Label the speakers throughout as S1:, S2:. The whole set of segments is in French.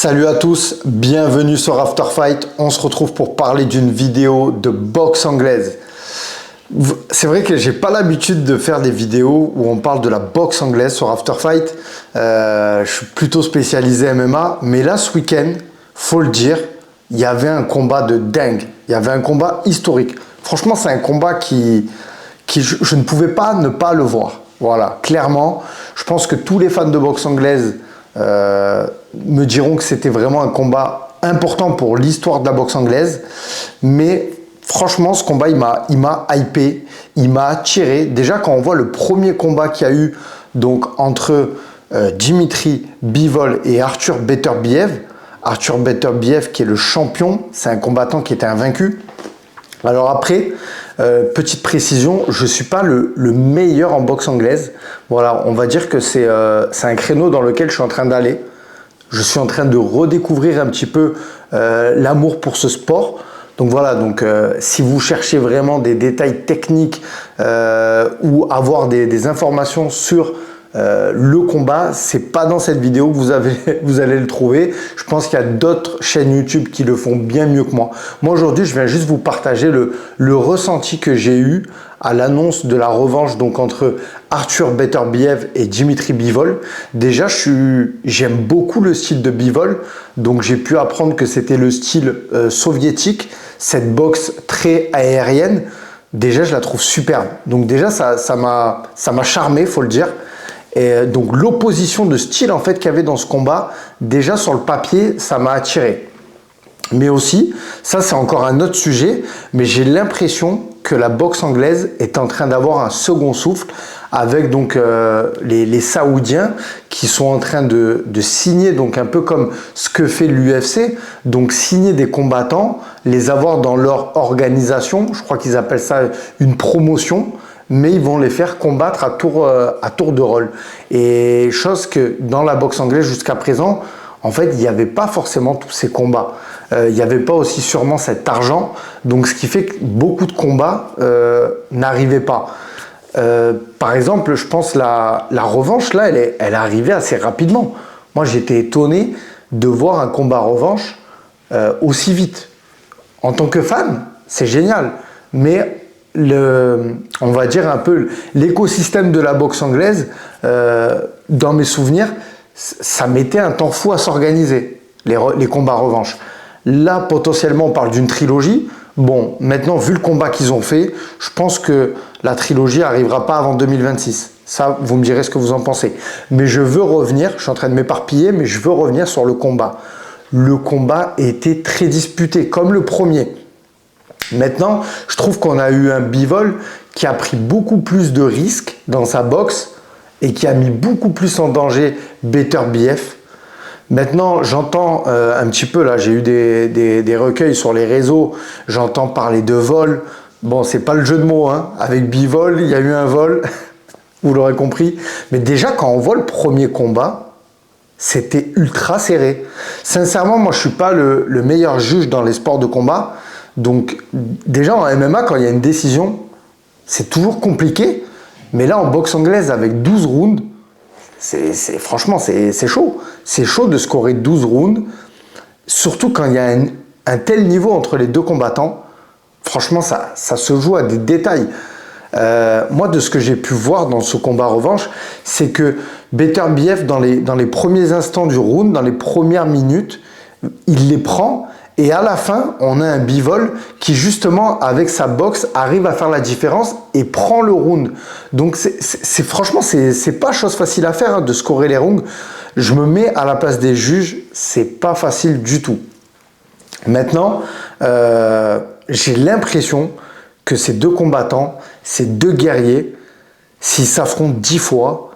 S1: Salut à tous, bienvenue sur After Fight. On se retrouve pour parler d'une vidéo de boxe anglaise. C'est vrai que j'ai pas l'habitude de faire des vidéos où on parle de la boxe anglaise sur After Fight. Je suis plutôt spécialisé MMA, mais là ce week-end, faut le dire, il y avait un combat de dingue. Il y avait un combat historique. Franchement, c'est un combat qui je ne pouvais pas ne pas le voir. Voilà, clairement, je pense que tous les fans de boxe anglaise me diront que c'était vraiment un combat important pour l'histoire de la boxe anglaise. Mais franchement, ce combat, il m'a hypé, il m'a attiré. Déjà, quand on voit le premier combat qu'il y a eu donc, entre Dimitri Bivol et Arthur Beterbiev. Arthur Beterbiev qui est le champion, c'est un combattant qui était invaincu. Alors après, petite précision, je ne suis pas le meilleur en boxe anglaise. Voilà, on va dire que c'est un créneau dans lequel je suis en train d'aller. Je suis en train de redécouvrir un petit peu l'amour pour ce sport. Donc voilà, si vous cherchez vraiment des détails techniques ou avoir des informations sur le combat, c'est pas dans cette vidéo que vous allez le trouver. Je pense qu'il y a d'autres chaînes YouTube qui le font bien mieux que moi. Moi aujourd'hui, je viens juste vous partager le ressenti que j'ai eu à l'annonce de la revanche donc entre Arthur Beterbiev et Dimitri Bivol. Déjà, j'aime beaucoup le style de Bivol, donc j'ai pu apprendre que c'était le style soviétique, cette boxe très aérienne. Déjà, je la trouve superbe. Donc déjà, ça m'a charmé, faut le dire. Et donc l'opposition de style en fait qu'il y avait dans ce combat, déjà sur le papier, ça m'a attiré. Mais aussi, ça c'est encore un autre sujet, mais j'ai l'impression que la boxe anglaise est en train d'avoir un second souffle avec donc les Saoudiens qui sont en train de signer, donc un peu comme ce que fait l'UFC, donc signer des combattants, les avoir dans leur organisation, je crois qu'ils appellent ça une promotion, mais ils vont les faire combattre à tour de rôle. Et chose que dans la boxe anglaise jusqu'à présent, en fait, il n'y avait pas forcément tous ces combats. Il n'y avait pas aussi sûrement cet argent, donc ce qui fait que beaucoup de combats n'arrivaient pas. Par exemple, je pense la revanche, là, elle est arrivée assez rapidement. Moi, j'étais étonné de voir un combat revanche aussi vite. En tant que fan, c'est génial, mais on va dire un peu l'écosystème de la boxe anglaise, dans mes souvenirs, ça mettait un temps fou à s'organiser, les combats revanche. Là, potentiellement, on parle d'une trilogie. Bon, maintenant, vu le combat qu'ils ont fait, je pense que la trilogie n'arrivera pas avant 2026. Ça, vous me direz ce que vous en pensez. Mais je veux revenir, je suis en train de m'éparpiller, mais je veux revenir sur le combat. Le combat était très disputé, comme le premier. Maintenant, je trouve qu'on a eu un Bivol qui a pris beaucoup plus de risques dans sa boxe et qui a mis beaucoup plus en danger Beterbiev. Maintenant, j'entends un petit peu, là, j'ai eu des recueils sur les réseaux, j'entends parler de vol. Bon, c'est pas le jeu de mots, hein. Avec Bivol, il y a eu un vol, vous l'aurez compris. Mais déjà, quand on voit le premier combat, c'était ultra serré. Sincèrement, moi, je suis pas le meilleur juge dans les sports de combat. Donc déjà en MMA, quand il y a une décision, c'est toujours compliqué. Mais là en boxe anglaise avec 12 rounds, franchement c'est chaud. C'est chaud de scorer 12 rounds, surtout quand il y a un tel niveau entre les deux combattants. Franchement ça se joue à des détails. Moi de ce que j'ai pu voir dans ce combat revanche, c'est que Beterbiev dans les premiers instants du round, dans les premières minutes, il les prend. Et à la fin, on a un Bivol qui justement, avec sa boxe, arrive à faire la différence et prend le round. Donc franchement, c'est pas chose facile à faire, hein, de scorer les rounds. Je me mets à la place des juges, c'est pas facile du tout. Maintenant, j'ai l'impression que ces deux combattants, ces deux guerriers, s'ils s'affrontent 10 fois,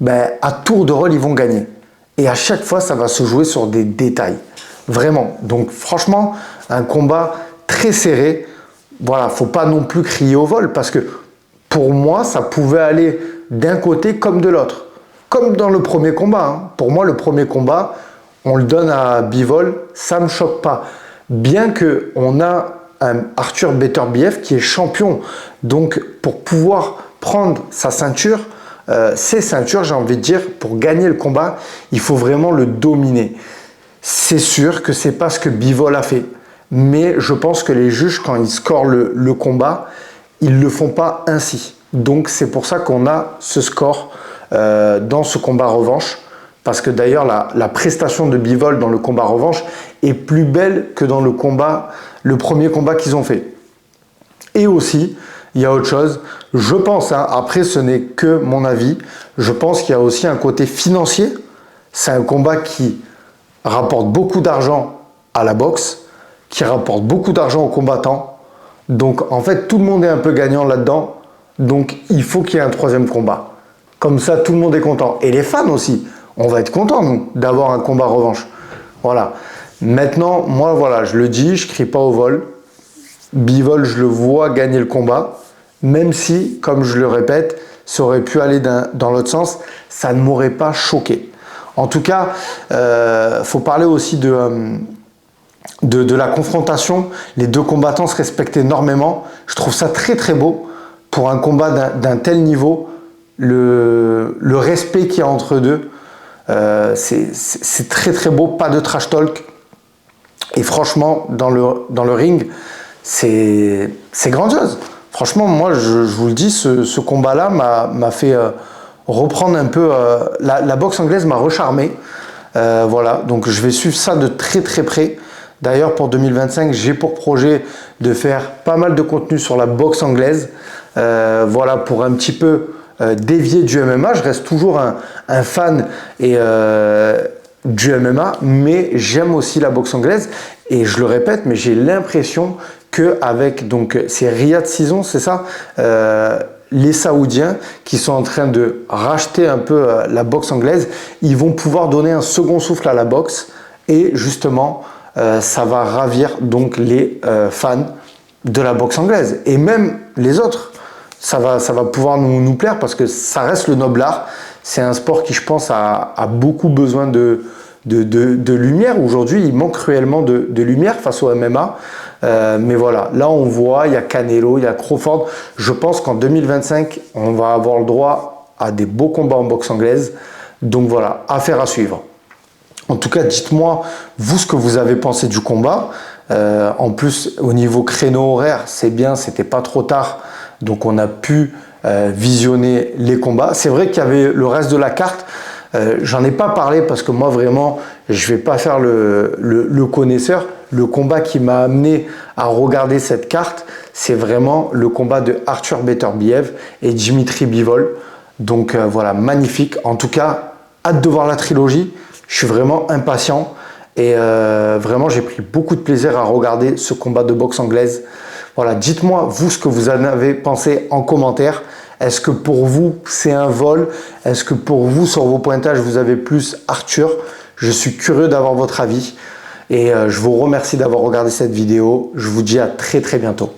S1: ben, à tour de rôle, ils vont gagner. Et à chaque fois, ça va se jouer sur des détails. Vraiment. Donc franchement, un combat très serré. Voilà, faut pas non plus crier au vol parce que pour moi, ça pouvait aller d'un côté comme de l'autre. Comme dans le premier combat. Hein. Pour moi, le premier combat, on le donne à Bivol, ça me choque pas. Bien que on a un Arthur Beterbiev qui est champion. Donc pour pouvoir prendre sa ceinture, ses ceintures, j'ai envie de dire, pour gagner le combat, il faut vraiment le dominer. c'est sûr que c'est pas ce que Bivol a fait. Mais je pense que les juges, quand ils scorent le combat, ils le font pas ainsi. Donc c'est pour ça qu'on a ce score dans ce combat revanche. Parce que d'ailleurs, la prestation de Bivol dans le combat revanche est plus belle que dans le premier combat qu'ils ont fait. Et aussi, il y a autre chose, je pense, hein, après ce n'est que mon avis, je pense qu'il y a aussi un côté financier. C'est un combat qui rapporte beaucoup d'argent à la boxe, qui rapporte beaucoup d'argent aux combattants. Donc en fait, tout le monde est un peu gagnant là-dedans. Donc il faut qu'il y ait un troisième combat. Comme ça, tout le monde est content. Et les fans aussi. On va être contents, nous, d'avoir un combat revanche. Voilà. Maintenant, moi, voilà, je le dis, je crie pas au vol. Bivol, je le vois gagner le combat. Même si, comme je le répète, ça aurait pu aller dans l'autre sens, ça ne m'aurait pas choqué. En tout cas, faut parler aussi de la confrontation. Les deux combattants se respectent énormément. Je trouve ça très très beau pour un combat d'un tel niveau. Le respect qu'il y a entre deux, c'est très très beau. Pas de trash talk. Et franchement, dans le ring, c'est grandiose. Franchement, moi, je vous le dis, ce combat-là m'a fait reprendre un peu... la boxe anglaise m'a recharmé. Voilà, donc je vais suivre ça de très très près. D'ailleurs, pour 2025, j'ai pour projet de faire pas mal de contenu sur la boxe anglaise. Voilà, pour un petit peu dévier du MMA. Je reste toujours un fan du MMA, mais j'aime aussi la boxe anglaise. Et je le répète, mais j'ai l'impression qu'avec, donc c'est Riyad Season, c'est ça, les Saoudiens qui sont en train de racheter un peu la boxe anglaise, ils vont pouvoir donner un second souffle à la boxe et justement ça va ravir donc les fans de la boxe anglaise et même les autres. Ça va pouvoir nous plaire parce que ça reste le noble art. C'est un sport qui, je pense, a beaucoup besoin de lumière. Aujourd'hui, il manque cruellement de lumière face au MMA. Mais voilà, là on voit, il y a Canelo, il y a Crawford. Je pense qu'en 2025, on va avoir le droit à des beaux combats en boxe anglaise. Donc voilà, affaire à suivre. En tout cas, dites-moi, vous, ce que vous avez pensé du combat. En plus, au niveau créneau horaire, c'est bien, c'était pas trop tard. Donc on a pu visionner les combats. C'est vrai qu'il y avait le reste de la carte. J'en ai pas parlé parce que moi vraiment je vais pas faire le connaisseur. Le combat qui m'a amené à regarder cette carte, c'est vraiment le combat de Arthur Beterbiev et Dimitri Bivol. Donc voilà, magnifique. En tout cas, hâte de voir la trilogie. Je suis vraiment impatient et vraiment j'ai pris beaucoup de plaisir à regarder ce combat de boxe anglaise. Voilà, dites-moi vous ce que vous en avez pensé en commentaire. Est-ce que pour vous, c'est un vol? Est-ce que pour vous, sur vos pointages, vous avez plus Arthur? Je suis curieux d'avoir votre avis. Et je vous remercie d'avoir regardé cette vidéo. Je vous dis à très très bientôt.